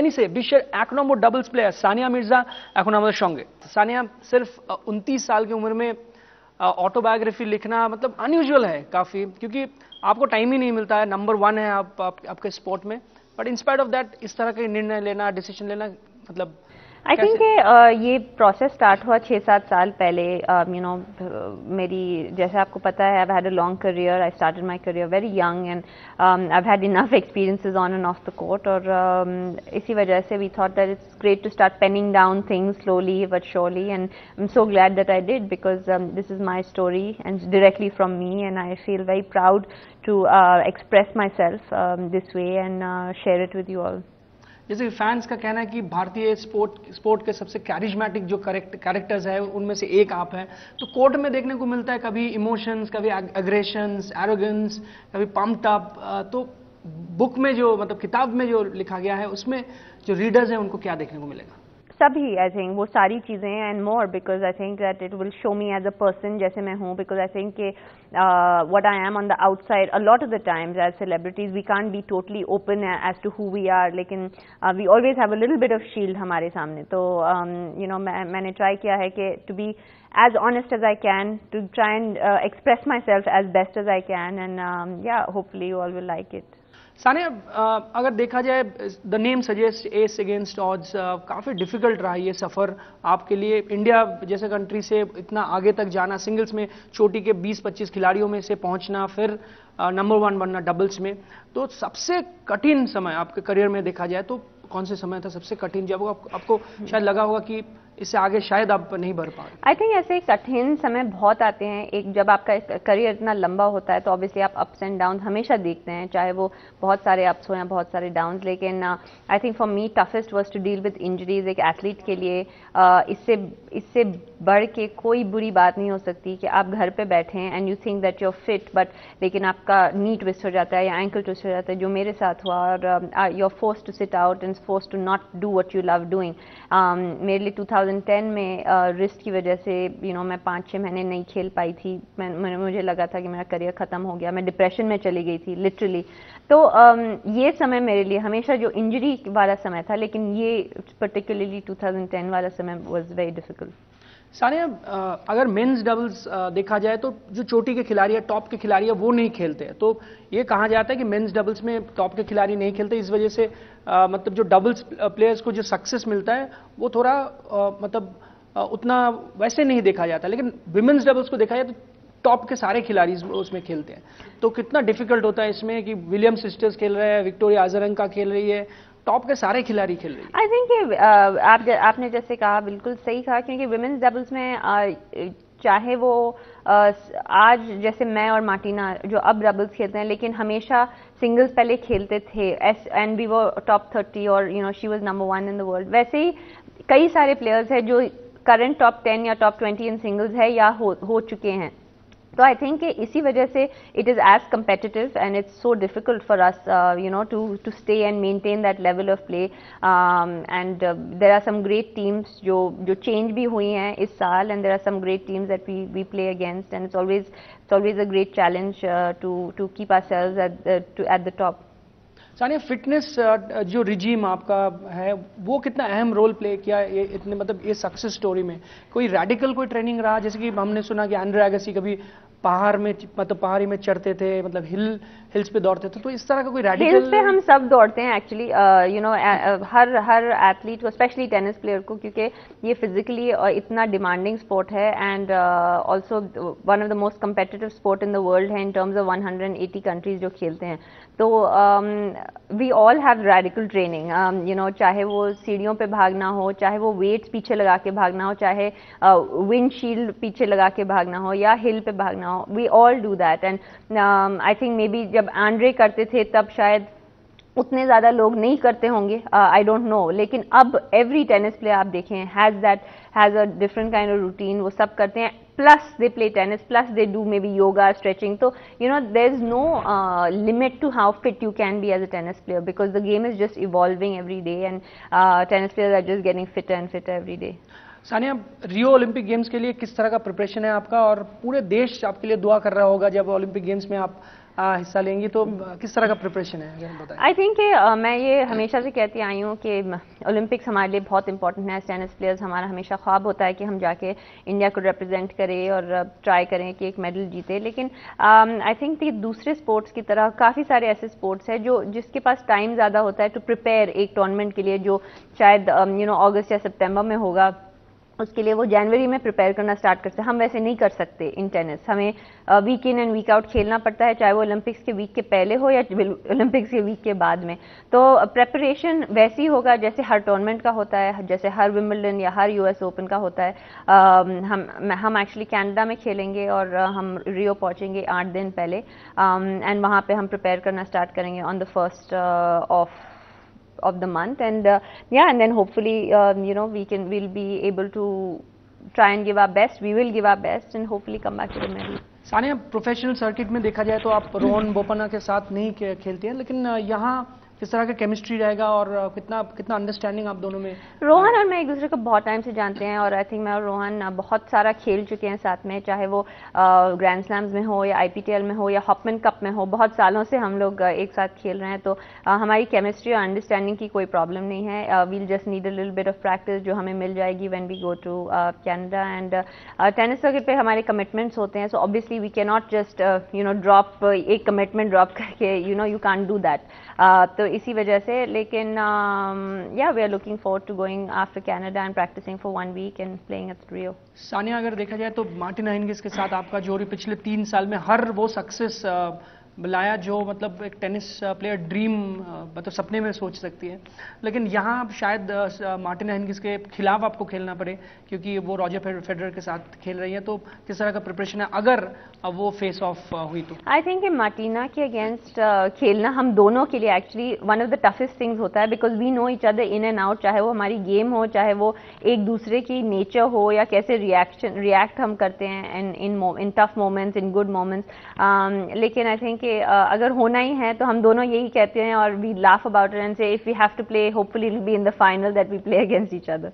টেনিসে বিশ্বের 1 নম্বর doubles player Sania Mirza এখন আমাদের সঙ্গে। सानिया सिर्फ 29 साल की उम्र में ऑटोबायोग्राफी लिखना मतलब अनयूजुअल है काफ़ी, क्योंकि आपको टाइम ही नहीं मिलता है। नंबर 1 है आपके स्पोर्ट में, बट इंस्पाइट ऑफ दैट इस तरह के निर्णय लेना, डिसीजन लेना, मतलब आई थिंक ये प्रोसेस स्टार्ट हुआ 6-7 साल पहले। मेरी, जैसे आपको पता है, I had a long career. I started my career very young and I had enough experiences on and off the court, और इसी वजह से we thought that it's great to start penning down things slowly but surely, and I am so glad that I did, because this is my story and directly from me, and I feel very proud to express my self this way and share it with you all. जैसे कि fans का कहना है कि भारतीय sport के सबसे charismatic जो कैरेक्टर्स है उनमें से एक आप हैं। तो कोर्ट में देखने को मिलता है कभी इमोशंस, कभी एग्रेशंस, एरोगेंस, कभी पम्प्ड अप। तो बुक में जो, मतलब किताब में जो लिखा गया है, उसमें जो रीडर्स हैं उनको क्या देखने को मिलेगा? सभी, आई थिंक वो सारी चीज़ें and more, because I think that it will show me as a person जैसे मैं हूँ, बिकॉज आई थिंक कि what I am on the outside a lot of the times as celebrities we can't be totally open as to who we are, लेकिन we always have a little bit of shield हमारे सामने। तो मैंने try किया है कि to be as honest as I can, to try and express myself as best as I can, and yeah, hopefully you all will like it. Sania, अगर देखा जाए, the name suggest S against odds, काफ़ी difficult रहा ये सफ़र आपके लिए। India जैसे country से इतना आगे तक जाना, सिंगल्स में चोटी के 20-25 खिलाड़ियों में से पहुंचना, फिर नंबर 1 बनना डबल्स में, तो सबसे कठिन समय आपके करियर में देखा जाए तो कौन से समय था सबसे कठिन, जब आपको शायद लगा होगा कि इससे आगे शायद आप नहीं बढ़ पाए? आई थिंक ऐसे कठिन समय बहुत आते हैं। एक, जब आपका करियर इतना लंबा होता है तो ऑब्वियसली आप अप्स एंड डाउन हमेशा देखते हैं, चाहे वो बहुत सारे अप्स हो या बहुत सारे डाउन्स, लेकिन I think for me toughest was to deal with injuries. एक एथलीट के लिए इससे बढ़ के कोई बुरी बात नहीं हो सकती कि आप घर पे बैठे हैं and you think that you are fit, but लेकिन आपका नी ट्विस्ट हो जाता है या एंकल ट्विस्ट हो जाता है, जो मेरे साथ हुआ, और you are forced to sit out and forced to not do what you love doing. मेरे लिए 2010 में रिस्ट की वजह से मैं 5-6 महीने नहीं खेल पाई थी। मुझे लगा था कि मेरा करियर ख़त्म हो गया, मैं डिप्रेशन में चली गई थी लिटरली। तो ये समय मेरे लिए हमेशा जो इंजरी वाला समय था, लेकिन ये पर्टिकुलरली 2010 वाला समय वाज वेरी डिफिकल्ट। सानिया, अगर मेंस डबल्स देखा जाए तो जो चोटी के खिलाड़ी है, टॉप के खिलाड़ी है, वो नहीं खेलते हैं। तो ये कहा जाता है कि मेंस डबल्स में टॉप के खिलाड़ी नहीं खेलते, इस वजह से मतलब जो डबल्स प्लेयर्स को जो सक्सेस मिलता है वो थोड़ा मतलब उतना वैसे नहीं देखा जाता। लेकिन विमेंस डबल्स को देखा जाए तो टॉप के सारे खिलाड़ी उसमें खेलते हैं। तो कितना डिफिकल्ट होता है इसमें कि विलियम्स सिस्टर्स खेल रहे हैं, विक्टोरिया अजरंका खेल रही है, टॉप के सारे खिलाड़ी खेल रही है। आई थिंक आपने जैसे कहा, बिल्कुल सही कहा, क्योंकि विमेंस डबल्स में चाहे वो आज जैसे मैं और मार्टिना जो अब डबल्स खेलते हैं, लेकिन हमेशा सिंगल्स पहले खेलते थे एंड वी वर टॉप 30 और she was number 1 in the world. वैसे ही कई सारे प्लेयर्स हैं जो करंट टॉप 10 या टॉप 20 इन सिंगल्स है या हो चुके हैं। तो आई थिंक इसी वजह से it is as competitive and it's so difficult for us to stay and maintain that level of play, and there are some great teams जो चेंज भी हुई हैं इस साल, and there are some great teams that we play against, and it's always a great challenge to keep ourselves at the top. Sania, fitness जो regime आपका है वो कितना अहम रोल प्ले किया ये इतने, मतलब ये सक्सेस स्टोरी में? कोई रेडिकल कोई ट्रेनिंग रहा? जैसे कि हमने सुना कि एंड्रे अगासी कभी पहाड़ में, मतलब पहाड़ी में चढ़ते थे, मतलब हिल्स पे दौड़ते थे, तो इस तरह का कोई रेडिकल? हिल्स पे हम सब दौड़ते हैं एक्चुअली, हर एथलीट को, स्पेशली टेनिस प्लेयर को, क्योंकि ये फिजिकली इतना डिमांडिंग स्पोर्ट है, and also one of the most competitive sport in the world है इन टर्म्स ऑफ 180 कंट्रीज जो खेलते हैं। तो we all have radical training, चाहे वो सीढ़ियों पे भागना हो, चाहे वो वेट्स पीछे लगा के भागना हो, चाहे विंडशील्ड पीछे लगा के भागना हो या हिल पे भागना हो, we all do that. And I think maybe जब एंड्रे करते थे तब शायद उतने ज़्यादा लोग नहीं करते होंगे, आई डोंट नो, लेकिन अब एवरी टेनिस प्लेयर आप देखें has a different kind of routine, वो सब करते हैं, plus they play tennis, plus they do maybe yoga, stretching. तो there is no limit to how fit you can be as a tennis player, because the game is just evolving every day, and tennis players are just getting fitter and fitter every day. Sania, Rio Olympic games के लिए किस तरह का preparation है आपका, और पूरे देश आपके लिए दुआ कर रहा होगा जब ओलंपिक गेम्स में आप हिस्सा लेंगी, तो किस तरह का प्रिपरेशन है अगर बताएं? आई थिंक मैं ये हमेशा से कहती आई हूँ कि ओलंपिक्स हमारे लिए बहुत इंपॉर्टेंट है। टेनिस प्लेयर्स हमारा हमेशा ख्वाब होता है कि हम जाके इंडिया को रिप्रेजेंट करें और ट्राई करें कि एक मेडल जीते, लेकिन आई थिंक कि दूसरे स्पोर्ट्स की तरह काफ़ी सारे ऐसे स्पोर्ट्स हैं जो जिसके पास टाइम ज़्यादा होता है टू प्रिपेयर एक टूर्नामेंट के लिए, जो शायद अगस्त या सितंबर में होगा, उसके लिए वो जनवरी में प्रिपेयर करना स्टार्ट करते हैं। हम वैसे नहीं कर सकते इन टेनिस, हमें week in and week out खेलना पड़ता है, चाहे वो ओलंपिक्स के वीक के पहले हो या ओलंपिक्स के वीक के बाद में। तो प्रेपरेशन वैसे ही होगा जैसे हर टूर्नामेंट का होता है, जैसे हर विंबलडन या हर यूएस ओपन का होता है। हम एक्चुअली कनाडा में खेलेंगे और हम रियो पहुंचेंगे 8 दिन पहले, एंड वहाँ पे हम प्रिपेयर करना स्टार्ट करेंगे on the 1st of the month, and yeah, and then hopefully we'll be able to try and give our best. We will give our best and hopefully come back to the medal. Sania, professional circuit में देखा जाए तो आप रोहन बोपन्ना के साथ नहीं खेलती हैं, लेकिन यहाँ किस तरह का केमिस्ट्री रहेगा और कितना अंडरस्टैंडिंग आप दोनों में? रोहन और मैं एक दूसरे को बहुत टाइम से जानते हैं और आई थिंक मैं और रोहन बहुत सारा खेल चुके हैं साथ में, चाहे वो ग्रैंड स्लैम्स में हो या IPTL में हो या हॉपमैन कप में हो। बहुत सालों से हम लोग एक साथ खेल रहे हैं, तो हमारी केमिस्ट्री और अंडरस्टैंडिंग की कोई प्रॉब्लम नहीं है। We'll just need a little bit of practice जो हमें मिल जाएगी when we go to Canada. And tennis circuit पे हमारे कमिटमेंट्स होते हैं, so obviously we can not just drop एक कमिटमेंट ड्रॉप करके, यू कांट डू दैट। तो इसी वजह से, लेकिन yeah we are looking forward to going after Canada and practising for 1 week and playing at Rio. Sania, अगर देखा जाए तो मार्टिना हिंगिस के साथ आपका जोड़ी पिछले 3 साल में हर वो सक्सेस लाया जो मतलब एक टेनिस प्लेयर ड्रीम मतलब सपने में सोच सकती है, लेकिन यहाँ शायद मार्टिना हिंगिस के खिलाफ आपको खेलना पड़े क्योंकि वो रॉजर फेडरर के साथ खेल रही है। तो किस तरह का प्रिपरेशन है अगर वो फेस ऑफ हुई तो? आई थिंक मार्टिना के अगेंस्ट खेलना हम दोनों के लिए actually one of the toughest things होता है, because we know each other in and out, चाहे वो हमारी गेम हो, चाहे वो एक दूसरे की नेचर हो या कैसे रिएक्ट हम करते हैं इन tough moments, in good moments. लेकिन आई थिंक अगर होना ही है तो हम दोनों यही कहते हैं और we laugh about it and say if we have to play hopefully it will be in the final that we play against each other.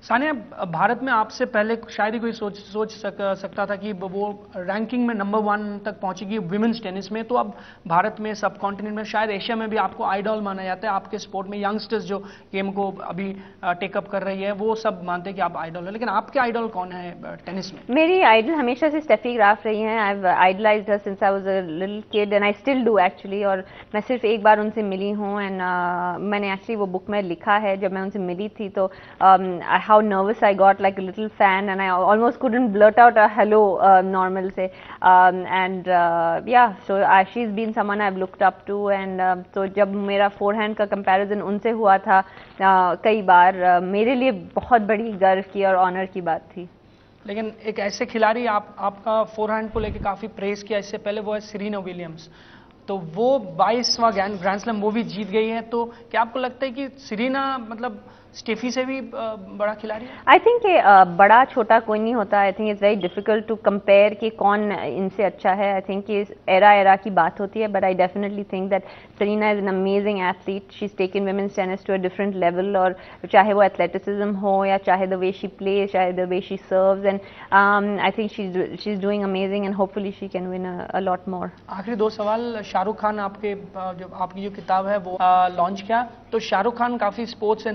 Sania, Bharat में आपसे पहले शायद ही कोई सोच सकता था कि वो रैंकिंग में नंबर 1 तक पहुंचेगी विमेंस टेनिस में। तो अब भारत में, सब कॉन्टिनेंट में, शायद एशिया में भी आपको आइडॉल माना जाता है। आपके स्पोर्ट में यंगस्टर्स जो गेम को अभी टेकअप कर रही है वो सब मानते हैं कि आप आइडॉल है, लेकिन आपके आइडॉल कौन है टेनिस में? मेरी आइडल हमेशा से स्टेफी ग्राफ रही हैं। I have idealised her since I was a little kid and I still do actually. और मैं सिर्फ एक बार उनसे मिली हूँ एंड मैंने एक्चुअली वो बुक में लिखा है, जब मैं उनसे मिली थी तो how nervous I got like a little fan and I almost couldn't blurt out a hello normal say, and yeah, so she's been someone I've looked up to and so जब मेरा forehand का comparison उनसे हुआ था कई बार, मेरे लिए बहुत बड़ी गर्व की और ऑनर की बात थी। लेकिन एक ऐसे खिलाड़ी आपका फोरहैंड को लेके काफी प्रेज किया इससे पहले, वो है सेरेना विलियम्स। तो वो 22वां ग्रैंड स्लैम वो भी जीत गई है, तो क्या आपको लगता है कि सेरेना मतलब स्टेफी से भी बड़ा खिलाड़ी है? आई थिंक बड़ा छोटा कोई नहीं होता। I think it's very difficult to compare कि कौन इनसे अच्छा है। आई थिंक कि एरा की बात होती है, but I definitely think that Serena is an amazing athlete. She is taken women's tennis to a different level, और चाहे वो एथलेटिसिज्म हो या चाहे द वे शी प्लेज, चाहे the way she serves, and I think she is doing amazing and hopefully she can win a lot more. आखिरी 2 सवाल। शाहरुख खान आपकी जो किताब है वो लॉन्च किया, तो शाहरुख खान काफी स्पोर्ट्स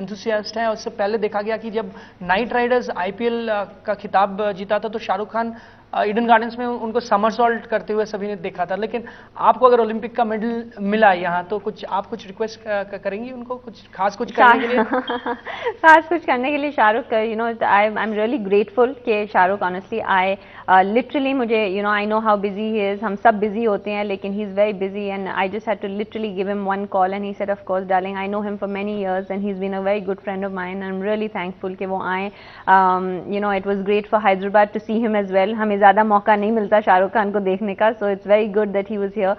एंथुसियास्ट है, और उससे पहले देखा गया कि जब नाइट राइडर्स IPL का खिताब जीता था तो शाहरुख खान ईडन गार्डन्स में उनको समरसॉल्ट करते हुए सभी ने देखा था। लेकिन आपको अगर ओलंपिक का मेडल मिला यहाँ, तो आप कुछ रिक्वेस्ट करेंगी उनको, कुछ खास कुछ करने के लिए? खास कुछ करने के लिए Shahrukh, I am really grateful कि शाहरुख ऑनेस्टली लिटरली मुझे I know how busy he is, हम सब बिजी होते हैं लेकिन he is very busy and I just had to literally give him one call and he said of course darling, I know him for many years and he is been a very good friend of mine. I am really thankful कि वो आए। It was great for Hyderabad to see him as well. हमें ज़्यादा मौका नहीं मिलता शाहरुख खान को देखने का, so it's very good that he was here.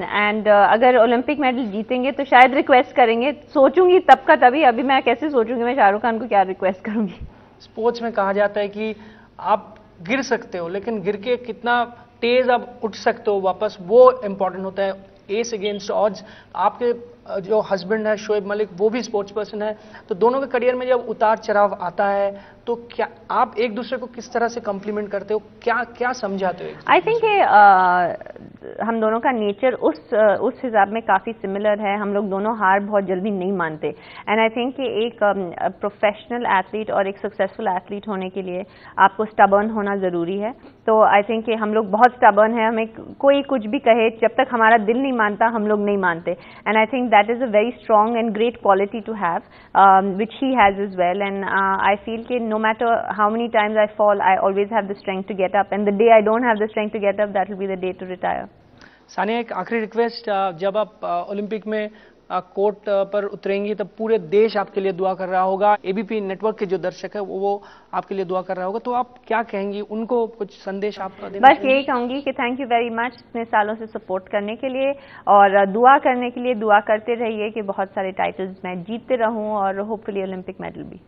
And अगर ओलंपिक मेडल जीतेंगे तो शायद रिक्वेस्ट करेंगे, सोचूंगी तब का तभी, अभी मैं कैसे सोचूंगी मैं शाहरुख खान को क्या रिक्वेस्ट करूंगी। स्पोर्ट्स में कहा जाता है कि आप गिर सकते हो, लेकिन गिर के कितना तेज आप उठ सकते हो वापस, वो इंपॉर्टेंट होता है। एस अगेंस्ट ऑड्स, आपके जो हस्बैंड है शोएब मलिक वो भी स्पोर्ट्स पर्सन है, तो दोनों के करियर में जब उतार चढ़ाव आता है तो क्या आप एक दूसरे को किस तरह से कॉम्प्लीमेंट करते हो, क्या क्या समझाते हो? आई थिंक हम दोनों का नेचर उस हिसाब में काफ़ी सिमिलर है। हम लोग दोनों हार बहुत जल्दी नहीं मानते, एंड आई थिंक कि एक प्रोफेशनल एथलीट और एक सक्सेसफुल एथलीट होने के लिए आपको स्टबर्न होना ज़रूरी है। तो आई थिंक कि हम लोग बहुत स्टबर्न है, हमें कोई कुछ भी कहे, जब तक हमारा दिल नहीं मानता हम लोग नहीं मानते, and I think that is a very strong and great quality to have which he has as well, and I feel कि no matter how many times I fall, I always have the strength to get up, and the day I don't have the strength to get up, that will be the day to retire. Sania, एक आखिरी request, जब आप Olympic में court पर उतरेंगी तब पूरे देश आपके लिए दुआ कर रहा होगा, एबीपी नेटवर्क के जो दर्शक है वो आपके लिए दुआ कर रहा होगा, तो आप क्या कहेंगी उनको, कुछ संदेश आप देना? बस यही कहूंगी कि थैंक यू वेरी मच इतने सालों से सपोर्ट करने के लिए और दुआ करने के लिए। दुआ करते रहिए कि बहुत सारे टाइटल्स मैं जीतते रहूं और होपफुली ओलंपिक मेडल भी।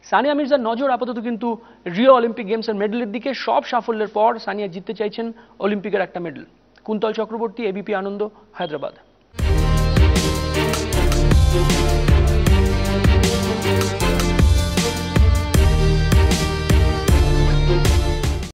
সানিয়া মির্জা নজর আপাতত কিন্তু রিও অলিম্পিক গেমসের মেডেলের দিকে, সব সাফল্যের পর সানিয়া জিততে চাইছেন অলিম্পিকের একটা মেডেল। কুন্তল চক্রবর্তী, এবিপি আনন্দ, হায়দ্রাবাদ।